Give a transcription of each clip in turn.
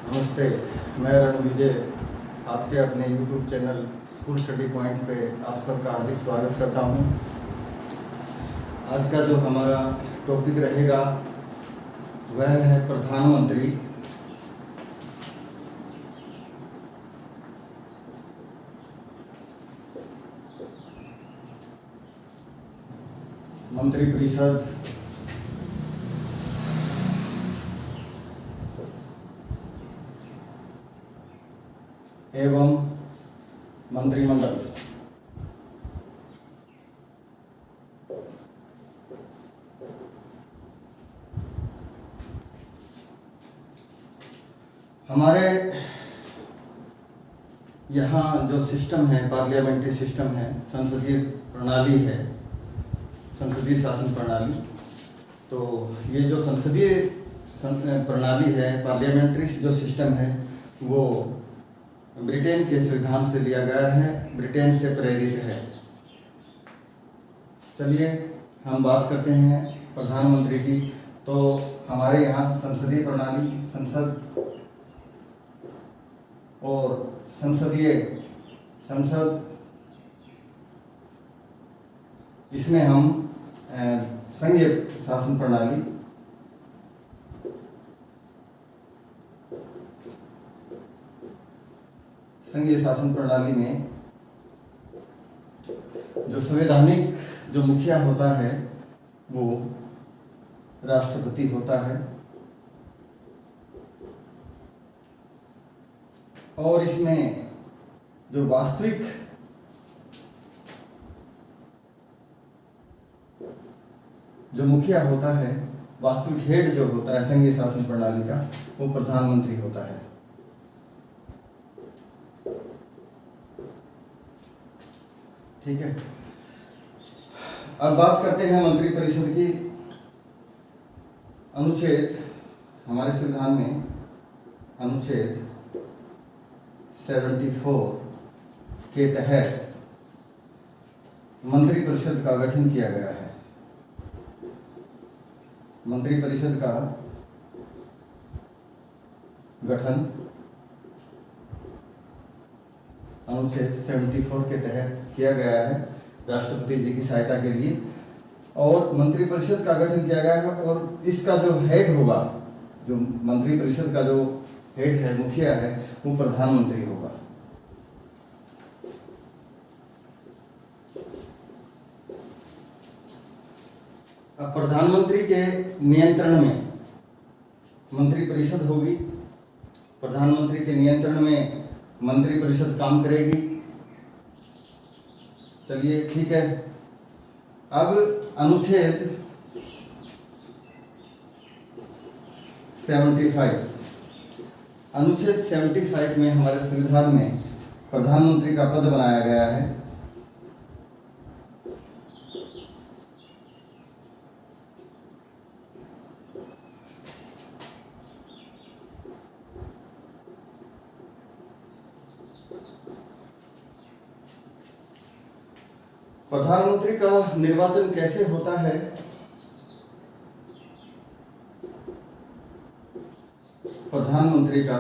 नमस्ते, मैं रणविजय आपके अपने YouTube channel school study point पे आप सबका हार्दिक स्वागत करता हूँ। आज का जो हमारा टॉपिक रहेगा वह है प्रधानमंत्री मंत्रिपरिषद एवं मंत्रिमंडल। हमारे यहाँ जो सिस्टम है, पार्लियामेंट्री सिस्टम है, संसदीय प्रणाली है, संसदीय शासन प्रणाली। तो ये जो संसदीय प्रणाली है, पार्लियामेंट्री जो सिस्टम है, वो ब्रिटेन के संविधान से लिया गया है, ब्रिटेन से प्रेरित है। चलिए हम बात करते हैं प्रधानमंत्री की। तो हमारे यहाँ संसदीय प्रणाली, संसद और संसद, इसमें हम संघीय शासन प्रणाली, संघीय शासन प्रणाली में जो संवैधानिक जो मुखिया होता है वो राष्ट्रपति होता है, और इसमें जो वास्तविक जो मुखिया होता है, वास्तविक हेड जो होता है संघीय शासन प्रणाली का, वो प्रधानमंत्री होता है। ठीक है, अब बात करते हैं मंत्रिपरिषद की। अनुच्छेद, हमारे संविधान में अनुच्छेद 74 के तहत मंत्रिपरिषद का गठन किया गया है। मंत्रिपरिषद का गठन अनुच्छेद 74 के तहत किया गया है, राष्ट्रपति जी की सहायता के लिए। और मंत्रिपरिषद का गठन किया गया है, और इसका जो हेड होगा, जो मंत्रिपरिषद का जो हेड है, मुखिया है, वो प्रधानमंत्री होगा। अब प्रधानमंत्री के नियंत्रण में मंत्रिपरिषद होगी, प्रधानमंत्री के नियंत्रण में मंत्रिपरिषद काम करेगी। चलिए ठीक है, अब अनुच्छेद 75 में हमारे संविधान में प्रधानमंत्री का पद बनाया गया है। प्रधानमंत्री का निर्वाचन कैसे होता है? प्रधानमंत्री का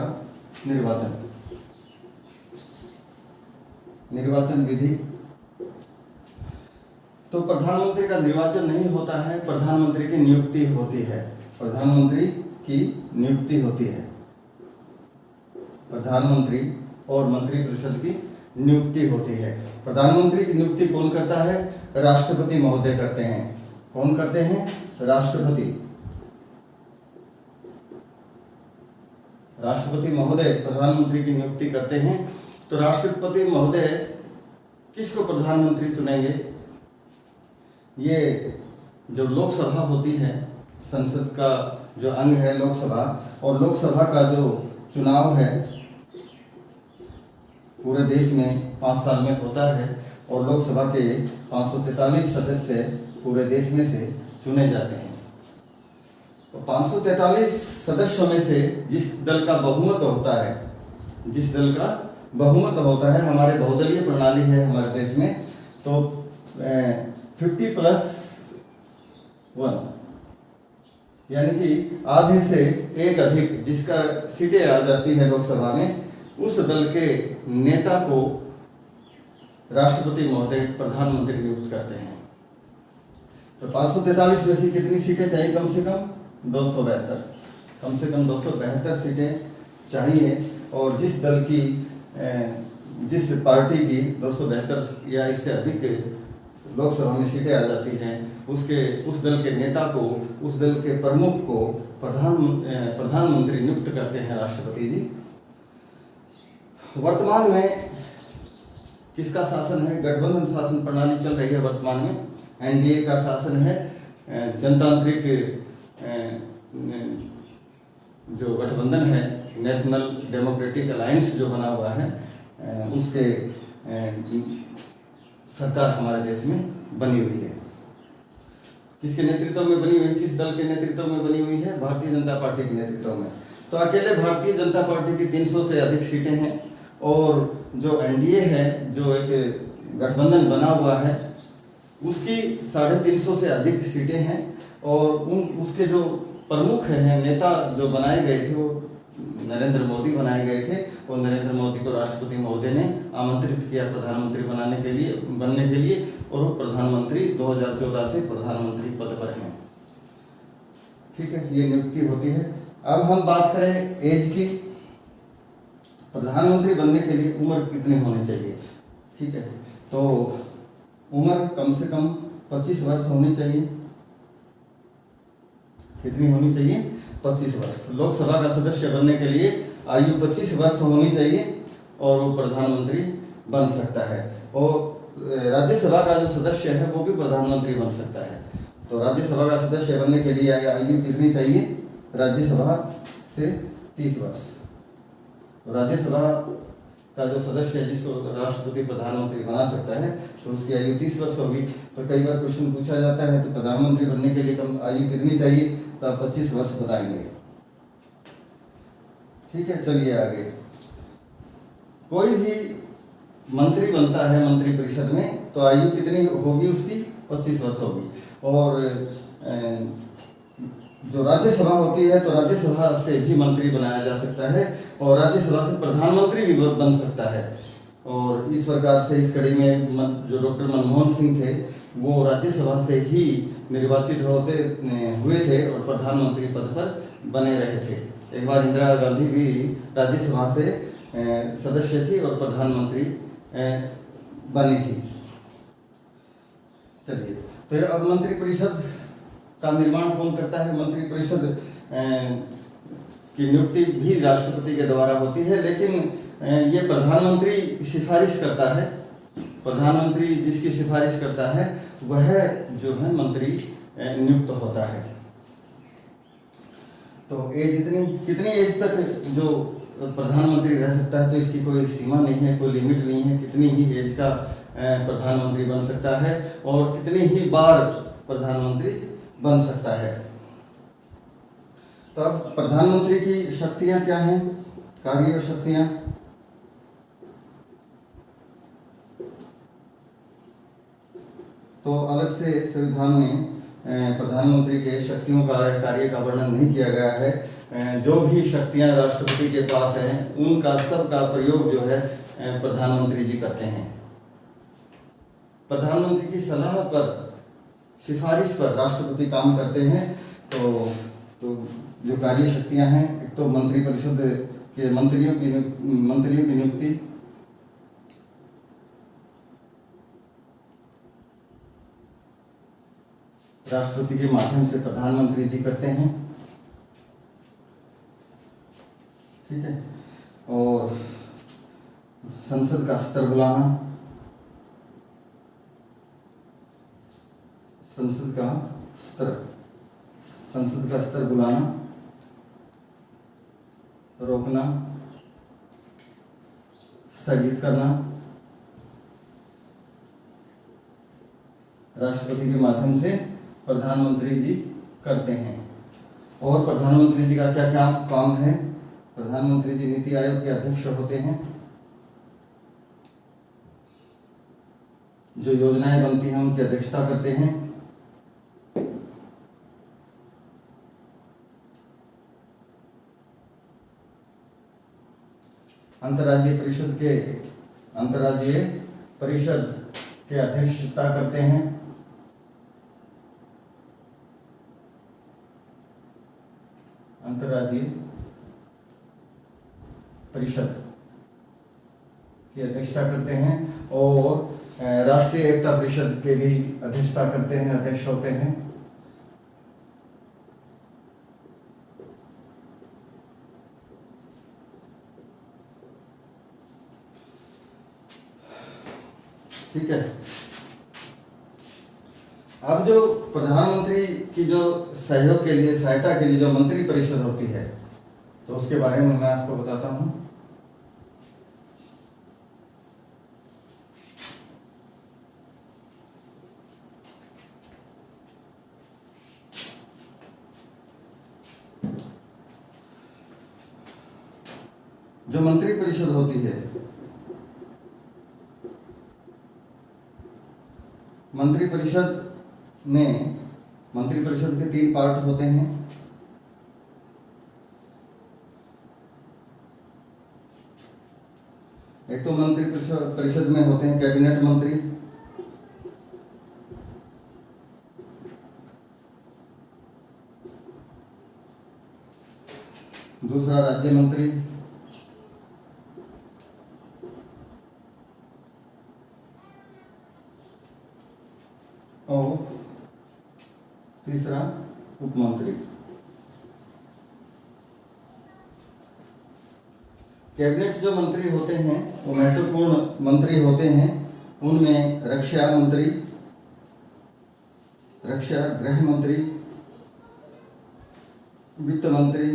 निर्वाचन विधि। तो प्रधानमंत्री का निर्वाचन नहीं होता है, प्रधानमंत्री की नियुक्ति होती है। प्रधानमंत्री की नियुक्ति होती है, प्रधानमंत्री और मंत्रिपरिषद की नियुक्ति होती है। प्रधानमंत्री की नियुक्ति कौन करता है? राष्ट्रपति महोदय करते हैं। कौन करते हैं? राष्ट्रपति महोदय प्रधानमंत्री की नियुक्ति करते हैं। तो राष्ट्रपति महोदय किसको प्रधानमंत्री चुनेंगे? ये जो लोकसभा होती है, संसद का जो अंग है लोकसभा, और लोकसभा का जो चुनाव है पूरे देश में 5 साल में होता है, और लोकसभा के 543 सदस्य पूरे देश में से चुने जाते हैं। तो 543 सदस्यों में से जिस दल का बहुमत होता है, हमारे बहुदलीय प्रणाली है हमारे देश में, तो 50+1 यानी कि आधे से एक अधिक जिसका सीटें आ जाती है लोकसभा में, उस दल के नेता को राष्ट्रपति महोदय प्रधानमंत्री नियुक्त करते हैं। तो 543 में से कितनी सीटें चाहिए? कम से कम 272, कम से कम 272 सीटें चाहिए। और जिस दल की जिस पार्टी की 272 या इससे अधिक लोकसभा में सीटें आ जाती हैं, उस दल के नेता को, उस दल के प्रमुख को प्रधानमंत्री नियुक्त करते हैं राष्ट्रपति जी। वर्तमान में किसका शासन है? गठबंधन शासन प्रणाली चल रही है वर्तमान में। एनडीए का शासन है। जनतांत्रिक जो गठबंधन है, नेशनल डेमोक्रेटिक अलायंस जो बना हुआ है, उसके सरकार हमारे देश में बनी हुई है। किसके नेतृत्व में बनी हुई है? किस दल के नेतृत्व में बनी हुई है? भारतीय जनता पार्टी के नेतृत्व में। तो अकेले भारतीय जनता पार्टी की 300 से अधिक सीटें हैं, और जो एनडीए है, जो एक गठबंधन बना हुआ है, उसकी 350 से अधिक सीटें हैं। और उसके जो प्रमुख हैं, नेता जो बनाए गए थे, वो नरेंद्र मोदी बनाए गए थे। और नरेंद्र मोदी को राष्ट्रपति महोदय ने आमंत्रित किया प्रधानमंत्री बनने के लिए, और वो प्रधानमंत्री 2014 से प्रधानमंत्री पद पर हैं। ठीक है, ये नियुक्ति होती है। अब हम बात करें एज की। प्रधानमंत्री बनने के लिए उम्र कितनी होनी चाहिए? ठीक है, तो उम्र कम से कम 25 वर्ष होनी चाहिए। कितनी होनी चाहिए? 25 वर्ष। लोकसभा का सदस्य बनने के लिए आयु 25 वर्ष होनी चाहिए, और वो प्रधानमंत्री बन सकता है। और राज्यसभा का जो सदस्य है वो भी प्रधानमंत्री बन सकता है। तो राज्यसभा का सदस्य बनने के लिए आयु कितनी चाहिए? राज्यसभा से 30 वर्ष। राज्यसभा का जो सदस्य है, जिसको राष्ट्रपति प्रधानमंत्री बना सकता है, तो उसकी आयु 30 वर्ष होगी। तो कई बार क्वेश्चन पूछा जाता है, तो प्रधानमंत्री बनने के लिए कम आयु कितनी चाहिए? तो आप 25 वर्ष बताएंगे। ठीक है, चलिए आगे। कोई भी मंत्री बनता है मंत्रिपरिषद में, तो आयु कितनी होगी उसकी? 25 वर्ष होगी। और जो राज्यसभा होती है, तो राज्यसभा से भी मंत्री बनाया जा सकता है, और राज्यसभा से प्रधानमंत्री भी बन सकता है। और इस प्रकार से इस कड़ी में जो डॉक्टर मनमोहन सिंह थे, वो राज्यसभा से ही निर्वाचित हुए थे और प्रधानमंत्री पद पर बने रहे थे। एक बार इंदिरा गांधी भी राज्यसभा से सदस्य थी और प्रधानमंत्री बनी थी। चलिए, तो अब मंत्रिपरिषद का निर्माण कौन करता है? मंत्रिपरिषद की नियुक्ति भी राष्ट्रपति के द्वारा होती है, लेकिन ये प्रधानमंत्री सिफारिश करता है। प्रधानमंत्री जिसकी सिफारिश करता है, वह जो है मंत्री नियुक्त होता है। तो एज कितनी एज तक जो प्रधानमंत्री रह सकता है? तो इसकी कोई सीमा नहीं है, कोई लिमिट नहीं है। कितनी ही एज का प्रधानमंत्री बन सकता है, और कितनी ही बार प्रधानमंत्री बन सकता है। तो अब प्रधानमंत्री की शक्तियां क्या हैं? कार्य और शक्तियां। तो अलग से संविधान में प्रधानमंत्री के शक्तियों का, कार्य का वर्णन नहीं किया गया है। जो भी शक्तियां राष्ट्रपति के पास हैं, उनका सबका प्रयोग जो है प्रधानमंत्री जी करते हैं। प्रधानमंत्री की सलाह पर, सिफारिश पर राष्ट्रपति काम करते हैं। तो जो कार्य शक्तियां हैं, एक तो मंत्रिपरिषद के मंत्रियों की नियुक्ति, राष्ट्रपति के माध्यम से प्रधानमंत्री जी करते हैं। ठीक है, और संसद का स्तर बुलाना, संसद का स्तर बुलाना, रोकना, स्थगित करना, राष्ट्रपति के माध्यम से प्रधानमंत्री जी करते हैं। और प्रधानमंत्री जी का क्या क्या काम है? प्रधानमंत्री जी नीति आयोग के अध्यक्ष होते हैं। जो योजनाएं बनती हैं उनकी अध्यक्षता करते हैं। अंतर्राज्यीय परिषद के अध्यक्षता करते हैं। अंतर्राज्यीय परिषद की अध्यक्षता करते हैं और राष्ट्रीय एकता परिषद के भी अध्यक्षता करते हैं, अध्यक्ष होते हैं। ठीक है। अब जो प्रधानमंत्री की जो सहयोग के लिए, सहायता के लिए जो मंत्री परिषद होती है, तो उसके बारे में मैं आपको बताता हूं। जो मंत्री परिषद होती है, मंत्री परिषद के 3 पार्ट होते हैं। एक तो मंत्री परिषद में होते हैं कैबिनेट मंत्री, दूसरा राज्य मंत्री, और तीसरा उपमंत्री। कैबिनेट जो मंत्री होते हैं वो महत्वपूर्ण मंत्री होते हैं। उनमें रक्षा गृह मंत्री, वित्त मंत्री,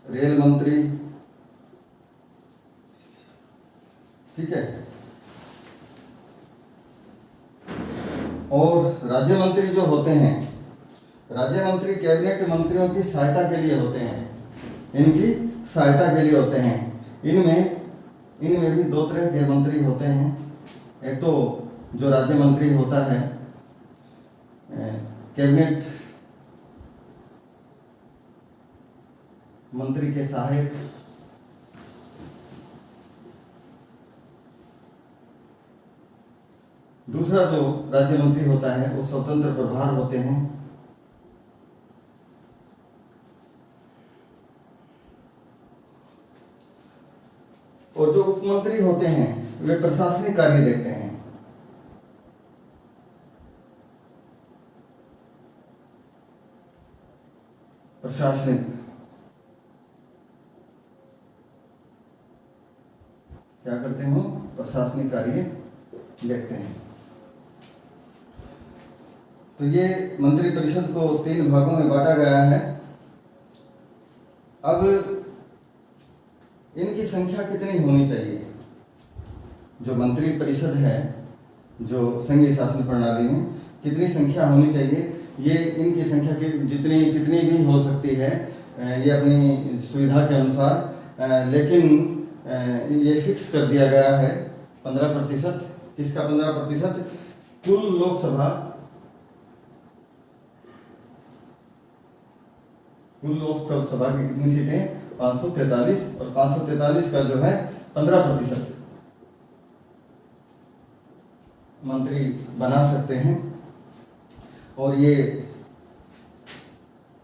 रेल मंत्री, ठीक है, और राज्य मंत्री जो होते हैं, राज्य मंत्री कैबिनेट मंत्रियों की सहायता के लिए होते हैं, इनकी सहायता के लिए होते हैं। इनमें भी 2 तरह के मंत्री होते हैं। एक तो जो राज्य मंत्री होता है, कैबिनेट मंत्री के सहायक, दूसरा जो राज्य मंत्री होता है वो स्वतंत्र प्रभार होते हैं। और जो उपमंत्री होते हैं वे प्रशासनिक कार्य देखते हैं। प्रशासनिक क्या करते हो? प्रशासनिक कार्य देखते हैं। तो ये मंत्री परिषद को 3 भागों में बांटा गया है। अब इनकी संख्या कितनी होनी चाहिए? जो मंत्री परिषद है, जो संघीय शासन प्रणाली में कितनी संख्या होनी चाहिए, ये इनकी संख्या कितनी भी हो सकती है, ये अपनी सुविधा के अनुसार, लेकिन ये फिक्स कर दिया गया है 15%। किसका 15%? कुल लोकसभा की कितनी सीटें? 543, और 543 का जो है 15% मंत्री बना सकते हैं। और ये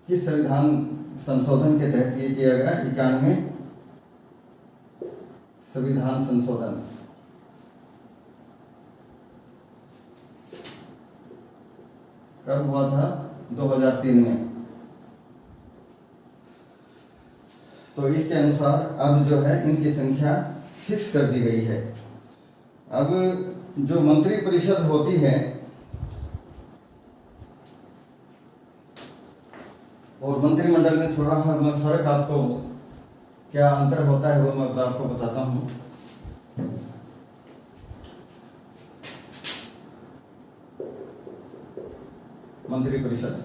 किस संविधान संशोधन के तहत ये किया गया? 91 संविधान संशोधन। कब हुआ था? 2003 में। तो इसके अनुसार अब जो है इनकी संख्या फिक्स कर दी गई है। अब जो मंत्री परिषद होती है और मंत्रिमंडल में थोड़ा फर्क, आपको क्या अंतर होता है वो मैं आपको बताता हूँ। मंत्री परिषद,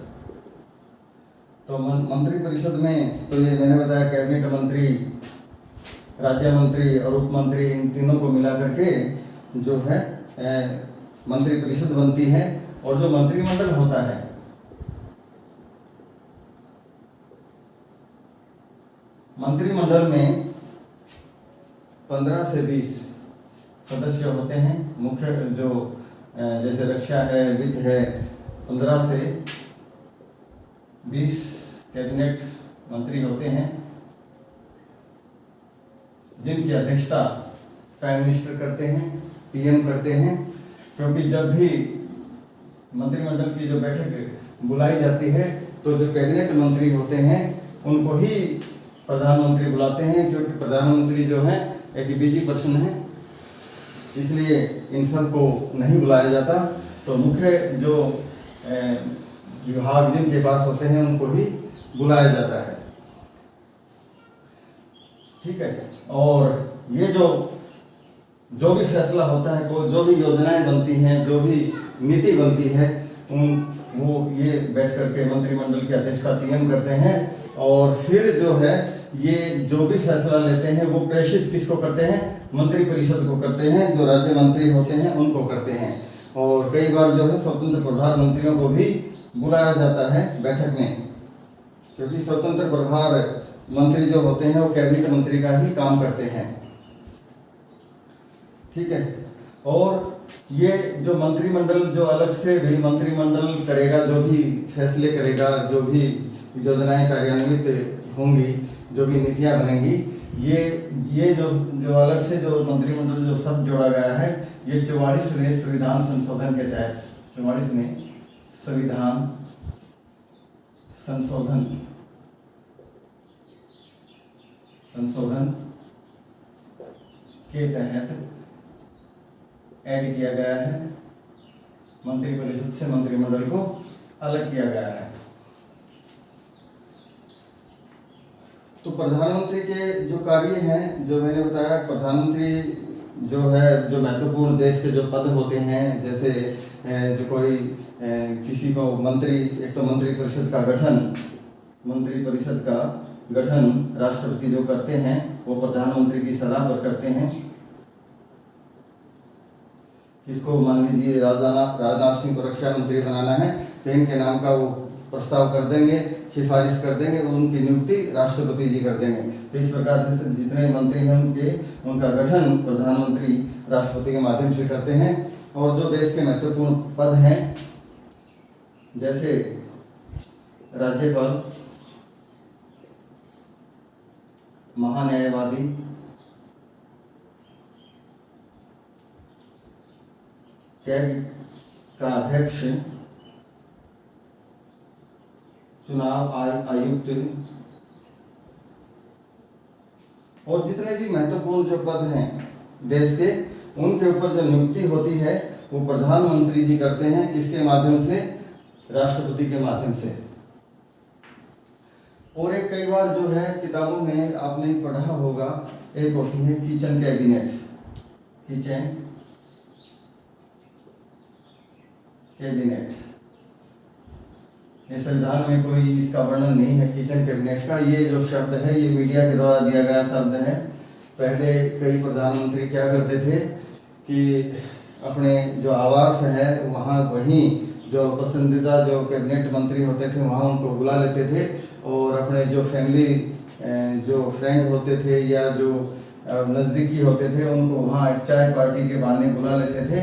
तो मंत्री परिषद में तो ये मैंने बताया कैबिनेट मंत्री, राज्य मंत्री और उप मंत्री, इन तीनों को मिला करके जो है मंत्री परिषद बनती है। और जो मंत्रिमंडल होता है मंत्रिमंडल में 15 से 20 सदस्य होते हैं। मुख्य जो जैसे रक्षा है, वित्त है, 15 से 20 कैबिनेट मंत्री होते हैं, जिनकी अध्यक्षता प्राइम मिनिस्टर करते हैं, पीएम करते हैं। क्योंकि जब भी मंत्रिमंडल की जो बैठक बुलाई जाती है तो जो कैबिनेट मंत्री होते हैं उनको ही प्रधानमंत्री बुलाते हैं, क्योंकि प्रधानमंत्री जो है एक बिजी पर्सन है, इसलिए इन सब को नहीं बुलाया जाता। तो मुख्य जो विभाग जिनके पास होते हैं उनको ही बुलाया जाता है। ठीक है। और ये जो भी फैसला होता है, जो भी योजनाएं बनती हैं, जो भी नीति बनती है, वो ये बैठ करके मंत्रिमंडल की अध्यक्षता पीएम करते हैं। और फिर जो है ये जो भी फैसला लेते हैं वो प्रेषित किसको करते हैं? मंत्रिपरिषद को करते हैं, जो राज्य मंत्री होते हैं उनको करते हैं। और कई बार जो है स्वतंत्र प्रभार मंत्रियों को भी बुलाया जाता है बैठक में, क्योंकि स्वतंत्र प्रभार मंत्री जो होते हैं वो कैबिनेट मंत्री का ही काम करते हैं। ठीक है। और ये जो मंत्रिमंडल जो अलग से भी मंत्रिमंडल करेगा, जो भी फैसले करेगा, जो भी योजनाएं कार्यान्वित होंगी, जो भी नीतियां बनेंगी, ये जो अलग से जो मंत्रिमंडल जो सब जोड़ा गया है, ये 44वें संविधान संशोधन के तहत 44वें संविधान संशोधन के तहत ऐड किया गया है। मंत्रिपरिषद से मंत्रिमंडल को अलग किया गया है। तो प्रधानमंत्री के जो कार्य हैं, जो मैंने बताया, प्रधानमंत्री जो है, जो महत्वपूर्ण देश के जो पद होते हैं, जैसे जो कोई किसी को मंत्री, एक तो मंत्रिपरिषद का गठन राष्ट्रपति जो करते हैं वो प्रधानमंत्री की सलाह पर करते हैं। किसको मान लीजिए राजनाथ सिंह को रक्षा मंत्री बनाना है तो इनके नाम का वो प्रस्ताव कर देंगे, सिफारिश कर देंगे, उनकी नियुक्ति राष्ट्रपति जी कर देंगे। तो इस प्रकार से जितने मंत्री हैं उनका गठन प्रधानमंत्री राष्ट्रपति के माध्यम से करते हैं। और जो देश के महत्वपूर्ण पद हैं, जैसे राज्यपाल, महान्यायवादी, कैग का अध्यक्ष, चुनाव आयुक्त, और जितने भी महत्वपूर्ण जो पद हैं देश के, उनके ऊपर जो नियुक्ति होती है वो प्रधानमंत्री जी करते हैं। किसके माध्यम से? राष्ट्रपति के माध्यम से। और एक कई बार जो है किताबों में आपने पढ़ा होगा, एक होती है किचन कैबिनेट। ये संविधान में कोई इसका वर्णन नहीं है किचन कैबिनेट का। ये जो शब्द है ये मीडिया के द्वारा दिया गया शब्द है। पहले कई प्रधानमंत्री क्या करते थे कि अपने जो आवास है वहाँ वहीं जो पसंदीदा जो कैबिनेट मंत्री होते थे वहाँ उनको बुला लेते थे, और अपने जो फैमिली जो फ्रेंड होते थे या जो नज़दीकी होते थे उनको वहाँ एक चाय पार्टी के बहाने बुला लेते थे,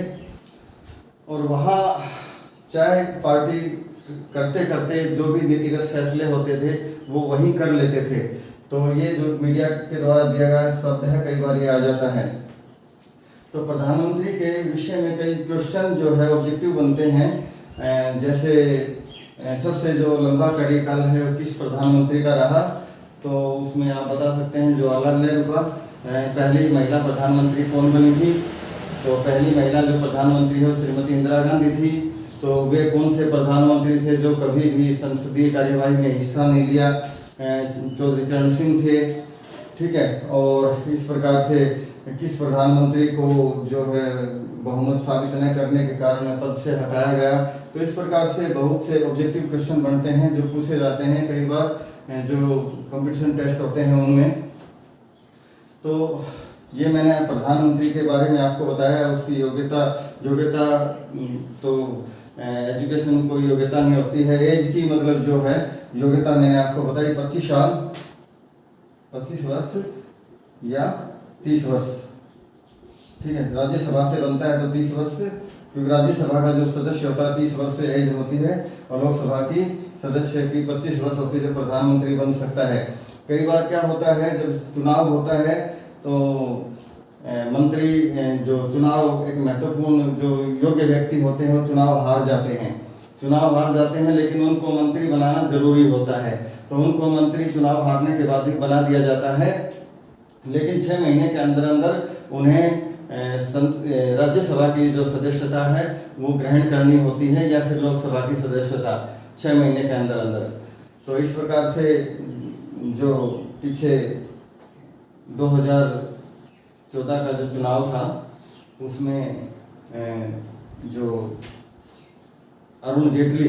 और वहाँ चाय पार्टी करते करते जो भी नीतिगत फैसले होते थे वो वहीं कर लेते थे। तो ये जो मीडिया के द्वारा दिया गया शब्द है, कई बार ये आ जाता है। तो प्रधानमंत्री के विषय में कई क्वेश्चन जो है ऑब्जेक्टिव बनते हैं। जैसे सबसे जो लंबा कार्यकाल है वो किस प्रधानमंत्री का रहा, तो उसमें आप बता सकते हैं जवाहरलाल नेहरू का। पहली महिला प्रधानमंत्री कौन बनी थी? तो पहली महिला जो प्रधानमंत्री है श्रीमती इंदिरा गांधी थी। तो वे कौन से प्रधानमंत्री थे जो कभी भी संसदीय कार्यवाही में हिस्सा नहीं लिया? चौधरी चरण सिंह थे। ठीक है। और इस प्रकार से किस प्रधानमंत्री को जो है बहुमत साबित न करने के कारण पद से हटाया गया? तो इस प्रकार से बहुत से ऑब्जेक्टिव क्वेश्चन बनते हैं जो पूछे जाते हैं कई बार जो कंपटीशन टेस्ट होते हैं उनमें। तो ये मैंने प्रधानमंत्री के बारे में आपको बताया। उसकी योग्यता तो एजुकेशन कोई योग्यता नहीं होती है। एज की मतलब जो है योग्यता मैंने आपको बताई 25 साल। 25 वर्ष या 30 वर्ष। ठीक है, राज्यसभा से बनता है तो 30 वर्ष, क्योंकि राज्यसभा का जो सदस्य होता है 30 वर्ष से एज होती है, और लोकसभा की सदस्य की 25 वर्ष होती है, जो प्रधानमंत्री बन सकता है। कई बार क्या होता है, जब चुनाव होता है तो मंत्री जो चुनाव, एक महत्वपूर्ण जो योग्य व्यक्ति होते हैं वो चुनाव हार जाते हैं, लेकिन उनको मंत्री बनाना जरूरी होता है, तो उनको मंत्री चुनाव हारने के बाद ही बना दिया जाता है। लेकिन 6 महीने के अंदर अंदर उन्हें राज्यसभा की जो सदस्यता है वो ग्रहण करनी होती है, या फिर लोकसभा की सदस्यता 6 महीने के अंदर अंदर। तो इस प्रकार से जो पीछे 2014 का जो चुनाव था उसमें जो अरुण जेटली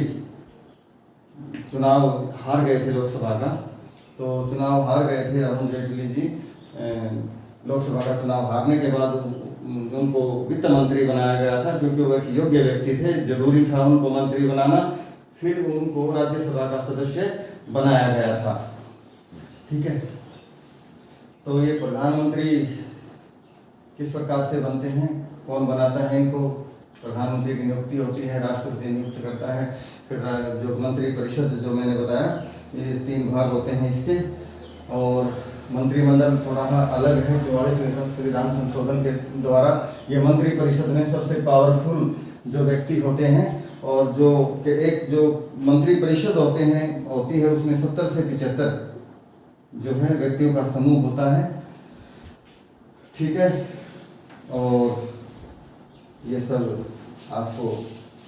चुनाव हार गए थे लोकसभा का, तो चुनाव हार गए थे अरुण जेटली जी। लोकसभा का चुनाव हारने के बाद उनको वित्त मंत्री बनाया गया था, क्योंकि वो एक योग्य व्यक्ति थे, जरूरी था उनको मंत्री बनाना, फिर उनको राज्यसभा का सदस्य बनाया गया था। ठीक है, तो ये प्रधानमंत्री किस प्रकार से बनते हैं, कौन बनाता है इनको? प्रधानमंत्री की नियुक्ति होती है, राष्ट्रपति नियुक्त करता है। फिर जो मंत्री परिषद जो मैंने बताया, ये 3 भाग होते हैं इसके। और मंत्रिमंडल थोड़ा अलग है, 44वें संविधान संशोधन के द्वारा ये मंत्री परिषद में सबसे पावरफुल जो व्यक्ति होते हैं, और जो कि एक जो मंत्री परिषद होती है उसमें 70 से 75 जो है व्यक्तियों का समूह होता है। ठीक है, और ये सब आपको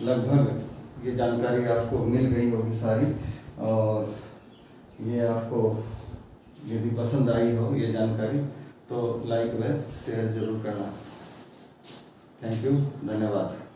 लगभग ये जानकारी आपको मिल गई होगी सारी, और ये आपको यदि पसंद आई हो ये जानकारी तो लाइक व शेयर जरूर करना। थैंक यू, धन्यवाद।